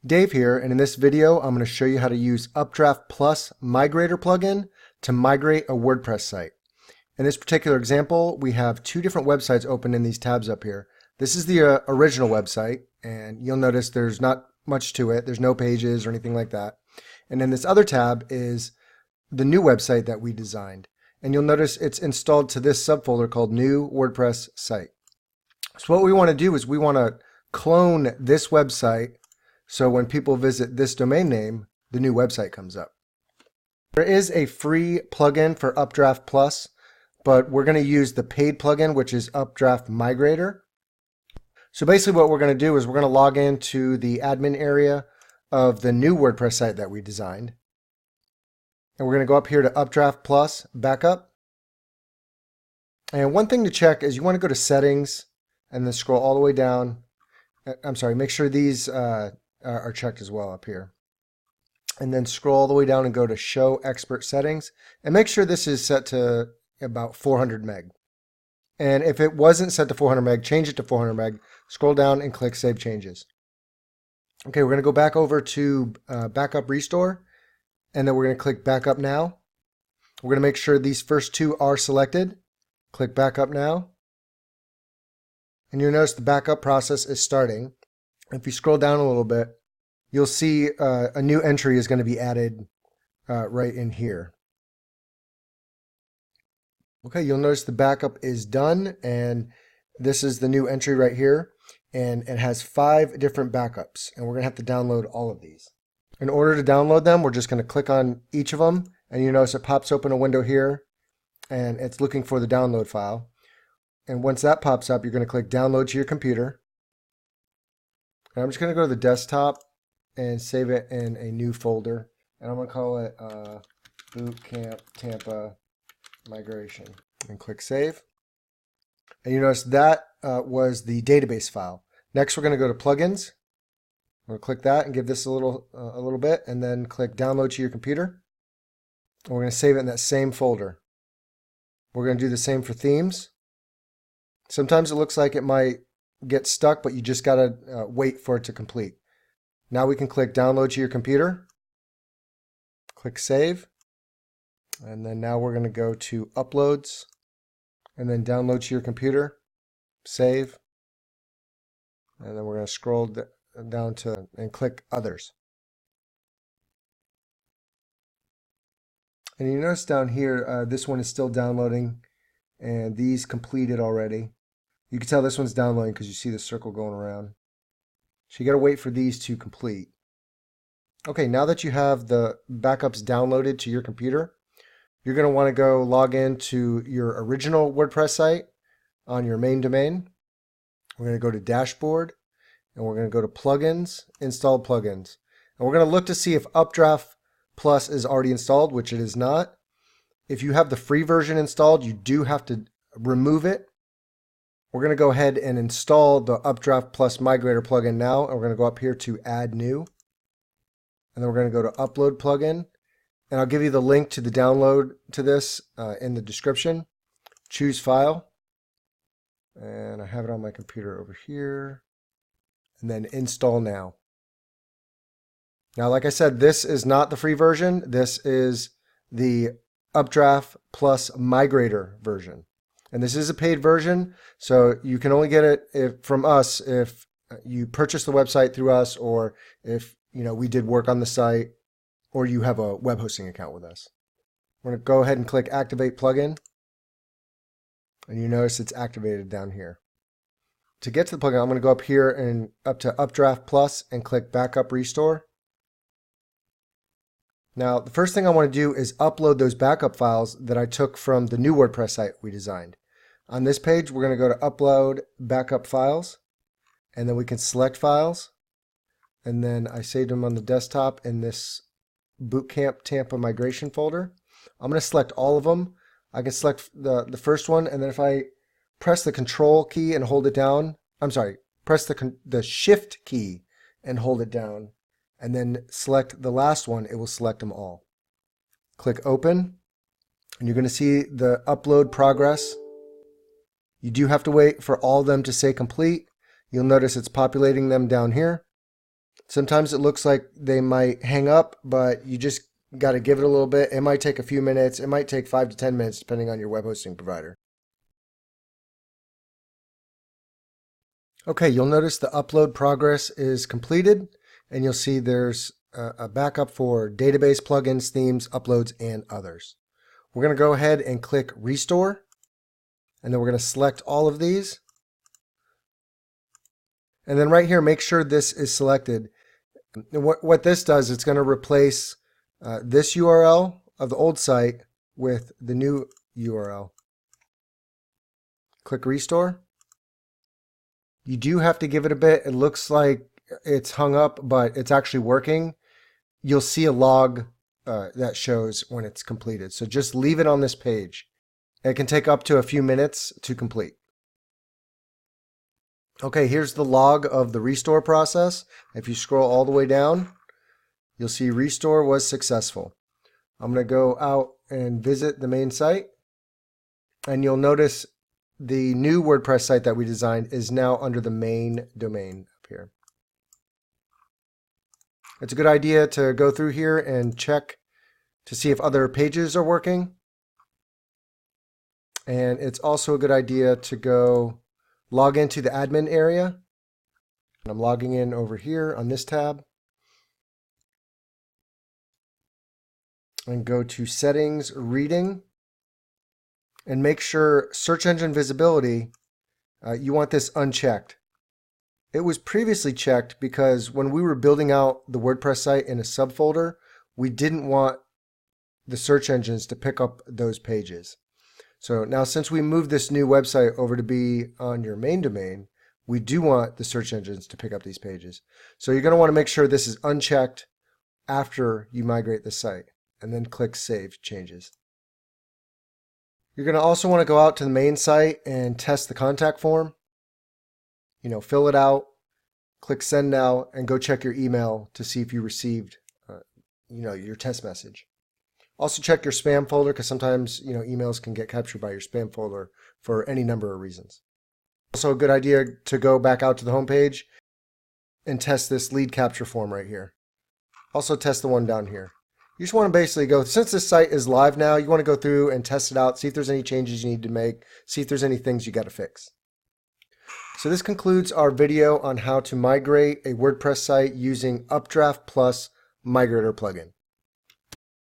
Dave here, and in this video I'm going to show you how to use UpdraftPlus Migrator plugin to migrate a WordPress site. In this particular example, we have two different websites open in these tabs up here. This is the original website, and you'll notice there's not much to it. There's no pages or anything like that. And then this other tab is the new website that we designed. And you'll notice it's installed to this subfolder called New WordPress Site. So what we want to do is we want to clone this website so when people visit this domain name, the new website comes up. There is a free plugin for UpdraftPlus, but we're going to use the paid plugin, which is Updraft Migrator. So basically what we're going to do is we're going to log into the admin area of the new WordPress site that we designed. And we're going to go up here to UpdraftPlus Backup. And one thing to check is you want to go to Settings and then scroll all the way down. I'm sorry, make sure these are checked as well up here. And then scroll all the way down and go to Show Expert Settings. And make sure this is set to about 400 meg. And if it wasn't set to 400 meg, change it to 400 meg. Scroll down and click Save Changes. Okay, we're going to go back over to Backup Restore. And then we're going to click Backup Now. We're going to make sure these first two are selected. Click Backup Now. And you'll notice the backup process is starting. If you scroll down a little bit, you'll see a new entry is going to be added right in here. Okay, you'll notice the backup is done, and this is the new entry right here, and it has 5 different backups, and we're going to have to download all of these. In order to download them, we're just going to click on each of them, and you notice it pops open a window here, and it's looking for the download file. And once that pops up, you're going to click Download to your computer. And I'm just going to go to the desktop and save it in a new folder. And I'm going to call it Bootcamp Tampa Migration. And click Save. And you notice that was the database file. Next, we're going to go to Plugins. We'll click that and give this a little bit, and then click Download to your computer. And we're going to save it in that same folder. We're going to do the same for themes. Sometimes it looks like it might get stuck, but you just got to wait for it to complete. Now we can click Download to your computer. Click Save. And then now we're going to go to Uploads. And then Download to your computer. Save. And then we're going to scroll down to and click Others. And you notice down here, this one is still downloading. And these completed already. You can tell this one's downloading because you see the circle going around. So you got to wait for these to complete. Okay, now that you have the backups downloaded to your computer, you're going to want to go log into your original WordPress site on your main domain. We're going to go to Dashboard, and we're going to go to Plugins, Install Plugins. And we're going to look to see if UpdraftPlus is already installed, which it is not. If you have the free version installed, you do have to remove it. We're going to go ahead and install the UpdraftPlus Migrator plugin now. And we're going to go up here to Add New. And then we're going to go to Upload Plugin. And I'll give you the link to the download to this in the description. Choose File. And I have it on my computer over here. And then Install Now. Now, like I said, this is not the free version. This is the UpdraftPlus Migrator version. And this is a paid version, so you can only get it from us if you purchase the website through us, or if we did work on the site, or you have a web hosting account with us. We're going to go ahead and click Activate Plugin, and you notice it's activated down here. To get to the plugin, I'm going to go up here and up to UpdraftPlus and click Backup Restore. Now, the first thing I want to do is upload those backup files that I took from the new WordPress site we designed. On this page, we're going to go to Upload Backup Files, and then we can select files. And then I saved them on the desktop in this Bootcamp Tampa Migration folder. I'm going to select all of them. I can select the first one, and then if I press the Control key and hold it down, press the Shift key and hold it down, and then select the last one, it will select them all. Click Open, and you're going to see the upload progress. You do have to wait for all of them to say complete. You'll notice it's populating them down here. Sometimes it looks like they might hang up, but you just got to give it a little bit. It might take a few minutes. It might take 5 to 10 minutes depending on your web hosting provider. Okay, you'll notice the upload progress is completed, and you'll see there's a backup for database, plugins, themes, uploads, and others. We're going to go ahead and click Restore, and then we're going to select all of these. And then right here, make sure this is selected. And what this does, it's going to replace this URL of the old site with the new URL. Click Restore. You do have to give it a bit. It looks like it's hung up, but it's actually working. You'll see a log that shows when it's completed. So just leave it on this page. It can take up to a few minutes to complete. Okay, here's the log of the restore process. If you scroll all the way down, you'll see restore was successful. I'm going to go out and visit the main site, and you'll notice the new WordPress site that we designed is now under the main domain up here. It's a good idea to go through here and check to see if other pages are working. And it's also a good idea to go log into the admin area. And I'm logging in over here on this tab. And go to Settings, Reading. And make sure Search Engine Visibility, you want this unchecked. It was previously checked because when we were building out the WordPress site in a subfolder, we didn't want the search engines to pick up those pages. So now since we moved this new website over to be on your main domain, we do want the search engines to pick up these pages. So you're going to want to make sure this is unchecked after you migrate the site, and then click Save Changes. You're going to also want to go out to the main site and test the contact form. Fill it out, click Send Now, and go check your email to see if you received your test message. Also check your spam folder, because sometimes emails can get captured by your spam folder for any number of reasons. Also a good idea to go back out to the home page and test this lead capture form right here. Also test the one down here. You just want to basically go, since this site is live now, you want to go through and test it out, see if there's any changes you need to make, see if there's any things you got to fix. So this concludes our video on how to migrate a WordPress site using UpdraftPlus Migrator plugin.